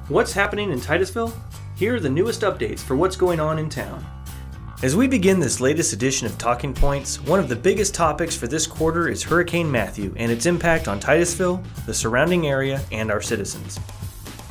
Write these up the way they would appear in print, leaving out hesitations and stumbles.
What's happening in Titusville? Here are the newest updates for what's going on in town. As we begin this latest edition of Talking Points, one of the biggest topics for this quarter is Hurricane Matthew and its impact on Titusville, the surrounding area, and our citizens.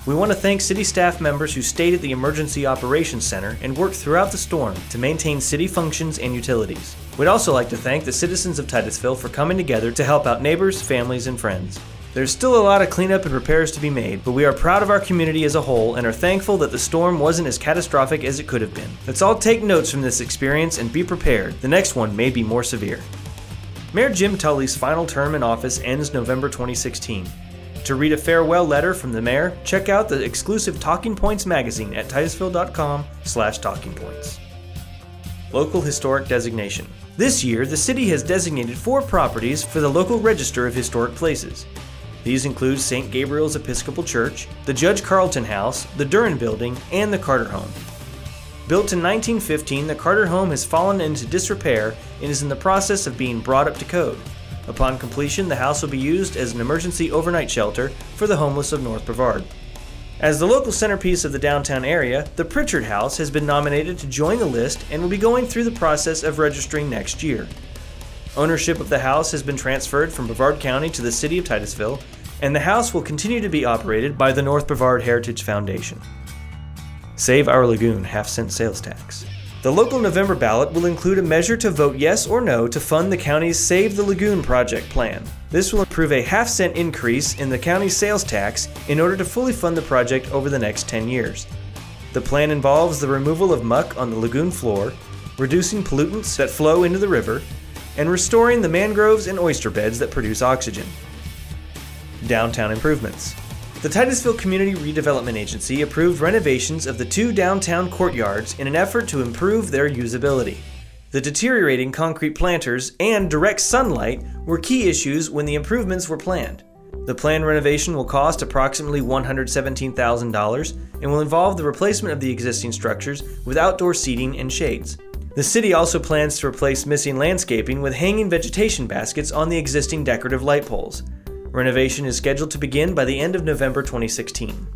We want to thank city staff members who stayed at the Emergency Operations Center and worked throughout the storm to maintain city functions and utilities. We'd also like to thank the citizens of Titusville for coming together to help out neighbors, families, and friends. There's still a lot of cleanup and repairs to be made, but we are proud of our community as a whole and are thankful that the storm wasn't as catastrophic as it could have been. Let's all take notes from this experience and be prepared. The next one may be more severe. Mayor Jim Tully's final term in office ends November 2016. To read a farewell letter from the mayor, check out the exclusive Talking Points magazine at titusville.com/talkingpoints. Local Historic Designation. This year, the city has designated 4 properties for the local Register of Historic Places. These include St. Gabriel's Episcopal Church, the Judge Carleton House, the Duran Building, and the Carter Home. Built in 1915, the Carter Home has fallen into disrepair and is in the process of being brought up to code. Upon completion, the house will be used as an emergency overnight shelter for the homeless of North Brevard. As the local centerpiece of the downtown area, the Pritchard House has been nominated to join the list and will be going through the process of registering next year. Ownership of the house has been transferred from Brevard County to the City of Titusville, and the house will continue to be operated by the North Brevard Heritage Foundation. Save Our Lagoon half-cent sales tax. The local November ballot will include a measure to vote yes or no to fund the county's Save the Lagoon project plan. This will approve a half-cent increase in the county's sales tax in order to fully fund the project over the next 10 years. The plan involves the removal of muck on the lagoon floor, reducing pollutants that flow into the river, and restoring the mangroves and oyster beds that produce oxygen. Downtown improvements. The Titusville Community Redevelopment Agency approved renovations of the 2 downtown courtyards in an effort to improve their usability. The deteriorating concrete planters and direct sunlight were key issues when the improvements were planned. The planned renovation will cost approximately $117,000 and will involve the replacement of the existing structures with outdoor seating and shades. The city also plans to replace missing landscaping with hanging vegetation baskets on the existing decorative light poles. Renovation is scheduled to begin by the end of November 2016.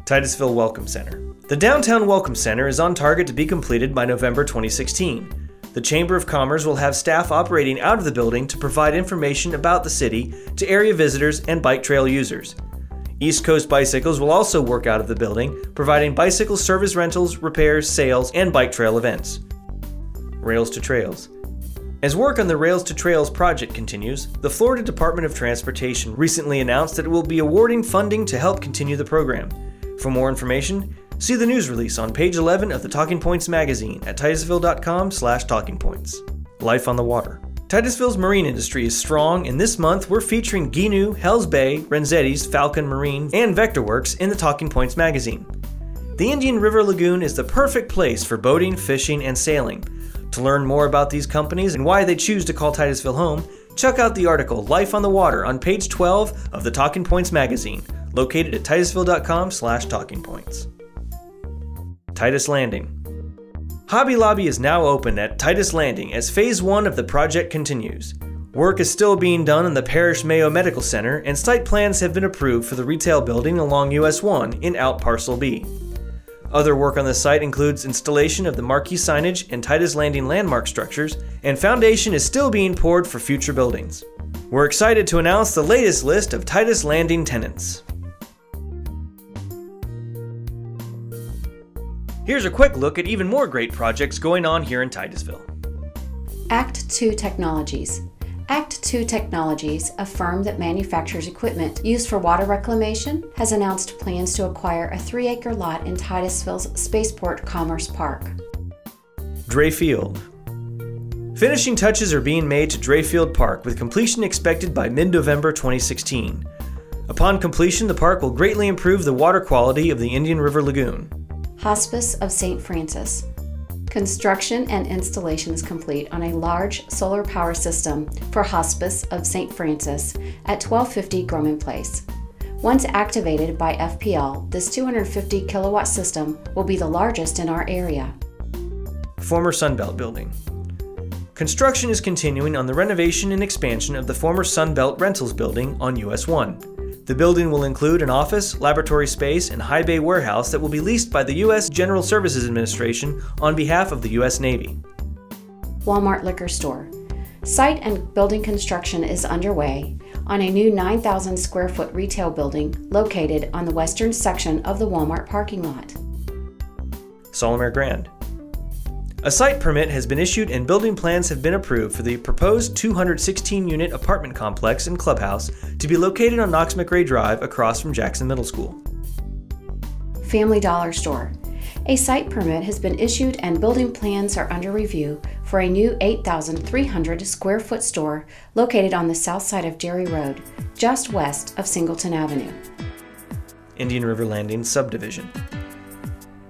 Titusville Welcome Center. The Downtown Welcome Center is on target to be completed by November 2016. The Chamber of Commerce will have staff operating out of the building to provide information about the city to area visitors and bike trail users. East Coast Bicycles will also work out of the building, providing bicycle service rentals, repairs, sales, and bike trail events. Rails to Trails. As work on the Rails to Trails project continues, the Florida Department of Transportation recently announced that it will be awarding funding to help continue the program. For more information, see the news release on page 11 of the Talking Points magazine at titusville.com/talkingpoints. Life on the water. Titusville's marine industry is strong, and this month we're featuring Ginu, Hells Bay, Renzetti's, Falcon Marine, and Vectorworks in the Talking Points magazine. The Indian River Lagoon is the perfect place for boating, fishing, and sailing. To learn more about these companies and why they choose to call Titusville home, check out the article Life on the Water on page 12 of the Talking Points magazine, located at titusville.com/talkingpoints. Titus Landing. Hobby Lobby is now open at Titus Landing as Phase 1 of the project continues. Work is still being done in the Parish Mayo Medical Center, and site plans have been approved for the retail building along US 1 in Out Parcel B. Other work on the site includes installation of the marquee signage and Titus Landing landmark structures, and foundation is still being poured for future buildings. We're excited to announce the latest list of Titus Landing tenants. Here's a quick look at even more great projects going on here in Titusville. Act 2 Technologies. Act 2 Technologies, a firm that manufactures equipment used for water reclamation, has announced plans to acquire a 3-acre lot in Titusville's Spaceport Commerce Park. Drayfield. Finishing touches are being made to Drayfield Park, with completion expected by mid-November 2016. Upon completion, the park will greatly improve the water quality of the Indian River Lagoon. Hospice of St. Francis. Construction and installation is complete on a large solar power system for Hospice of St. Francis at 1250 Groman Place. Once activated by FPL, this 250 kilowatt system will be the largest in our area. Former Sunbelt Building. Construction is continuing on the renovation and expansion of the former Sunbelt Rentals building on US 1. The building will include an office, laboratory space, and high bay warehouse that will be leased by the U.S. General Services Administration on behalf of the U.S. Navy. Walmart Liquor Store. Site and building construction is underway on a new 9,000 square foot retail building located on the western section of the Walmart parking lot. Solomere Grand. A site permit has been issued and building plans have been approved for the proposed 216-unit apartment complex and clubhouse to be located on Knox McRae Drive across from Jackson Middle School. Family Dollar Store. A site permit has been issued and building plans are under review for a new 8,300 square foot store located on the south side of Dairy Road, just west of Singleton Avenue. Indian River Landing Subdivision.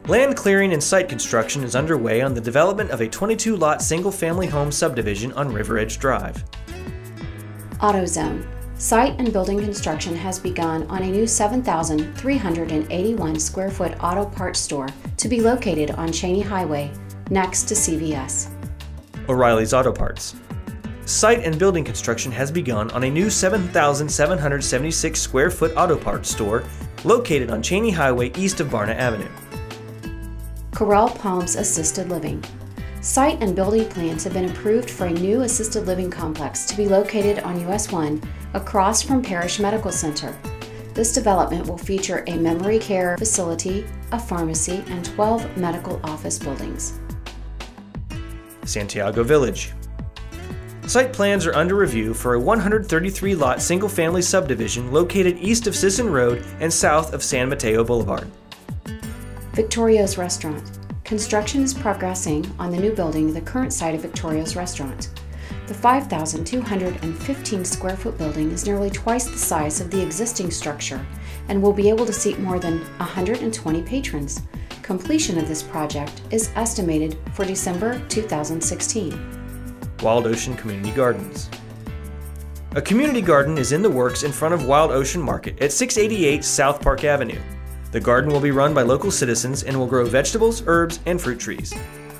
Land clearing and site construction is underway on the development of a 22-lot single-family home subdivision on River Edge Drive. AutoZone. Site and building construction has begun on a new 7,381 square foot auto parts store to be located on Cheney Highway, next to CVS. O'Reilly's Auto Parts. Site and building construction has begun on a new 7,776 square foot auto parts store located on Cheney Highway east of Barna Avenue. Corral Palms Assisted Living. Site and building plans have been approved for a new assisted living complex to be located on US 1 across from Parish Medical Center. This development will feature a memory care facility, a pharmacy, and 12 medical office buildings. Santiago Village. Site plans are under review for a 133-lot single-family subdivision located east of Sisson Road and south of San Mateo Boulevard. Victorio's Restaurant. Construction is progressing on the new building, the current site of Victorio's Restaurant. The 5,215 square foot building is nearly twice the size of the existing structure and will be able to seat more than 120 patrons. Completion of this project is estimated for December 2016. Wild Ocean Community Gardens. A community garden is in the works in front of Wild Ocean Market at 688 South Park Avenue. The garden will be run by local citizens and will grow vegetables, herbs, and fruit trees.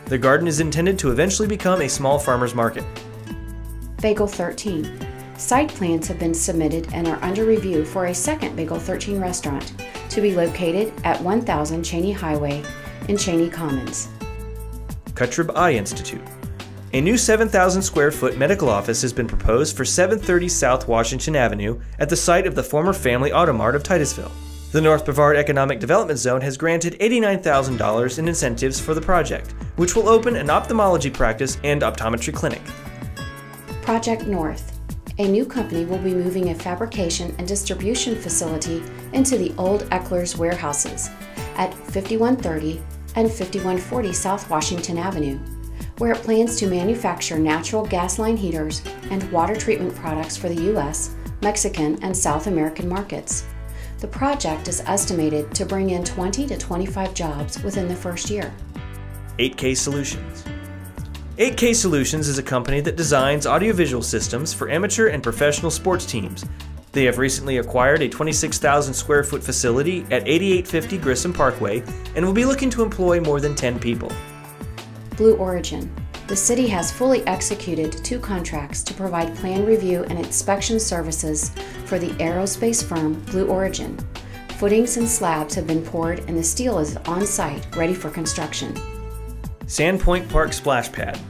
The garden is intended to eventually become a small farmer's market. Bagel 13. Site plans have been submitted and are under review for a second Bagel 13 restaurant to be located at 1000 Cheney Highway in Cheney Commons. Cuttrib Eye Institute. A new 7,000 square foot medical office has been proposed for 730 South Washington Avenue at the site of the former Family Auto Mart of Titusville. The North Brevard Economic Development Zone has granted $89,000 in incentives for the project, which will open an ophthalmology practice and optometry clinic. Project North. A new company will be moving a fabrication and distribution facility into the old Eckler's warehouses at 5130 and 5140 South Washington Avenue, where it plans to manufacture natural gas line heaters and water treatment products for the U.S., Mexican, and South American markets. The project is estimated to bring in 20 to 25 jobs within the first year. 8K Solutions. 8K Solutions is a company that designs audiovisual systems for amateur and professional sports teams. They have recently acquired a 26,000 square foot facility at 8850 Grissom Parkway and will be looking to employ more than 10 people. Blue Origin. The city has fully executed 2 contracts to provide plan review and inspection services for the aerospace firm Blue Origin. Footings and slabs have been poured and the steel is on site, ready for construction. Sandpoint Park Splash Pad.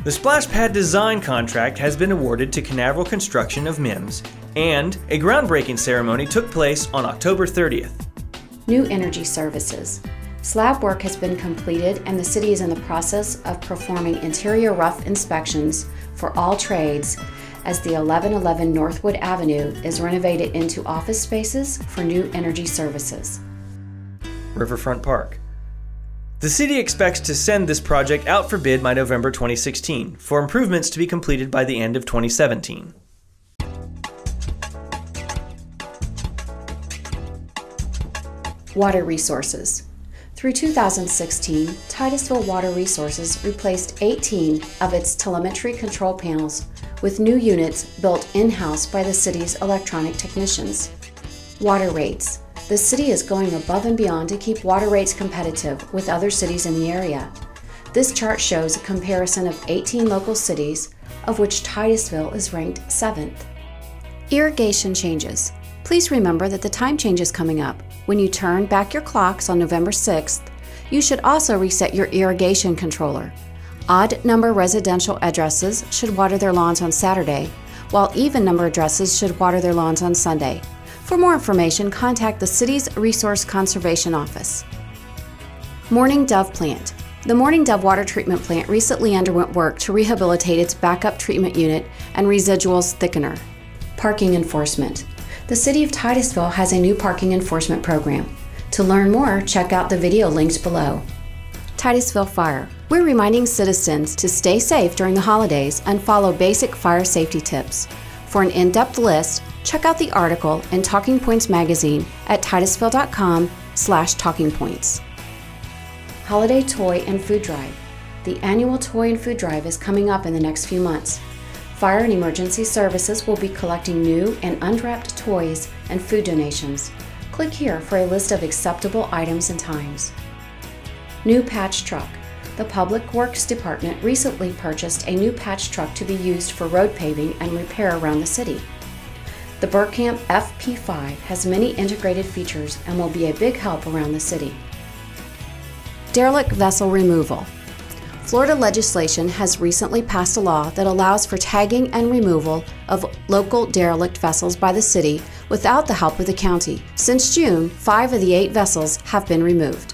The splash pad design contract has been awarded to Canaveral Construction of MIMS, and a groundbreaking ceremony took place on October 30th. New Energy Services. Slab work has been completed and the city is in the process of performing interior rough inspections for all trades as the 1111 Northwood Avenue is renovated into office spaces for New Energy Services. Riverfront Park. The city expects to send this project out for bid by November 2016 for improvements to be completed by the end of 2017. Water Resources. Through 2016, Titusville Water Resources replaced 18 of its telemetry control panels with new units built in-house by the city's electronic technicians. Water rates. The city is going above and beyond to keep water rates competitive with other cities in the area. This chart shows a comparison of 18 local cities, of which Titusville is ranked 7th. Irrigation changes. Please remember that the time change is coming up. When you turn back your clocks on November 6th, you should also reset your irrigation controller. Odd number residential addresses should water their lawns on Saturday, while even number addresses should water their lawns on Sunday. For more information, contact the city's Resource Conservation Office. Mourning Dove Plant. The Mourning Dove Water Treatment Plant recently underwent work to rehabilitate its backup treatment unit and residuals thickener. Parking enforcement. The City of Titusville has a new parking enforcement program. To learn more, check out the video links below. Titusville Fire. We're reminding citizens to stay safe during the holidays and follow basic fire safety tips. For an in-depth list, check out the article in Talking Points magazine at titusville.com/talkingpoints. Holiday Toy and Food Drive. The annual Toy and Food Drive is coming up in the next few months. Fire and Emergency Services will be collecting new and unwrapped toys and food donations. Click here for a list of acceptable items and times. New patch truck. The Public Works Department recently purchased a new patch truck to be used for road paving and repair around the city. The Burkamp FP5 has many integrated features and will be a big help around the city. Derelict vessel removal. Florida legislation has recently passed a law that allows for tagging and removal of local derelict vessels by the city without the help of the county. Since June, 5 of the 8 vessels have been removed.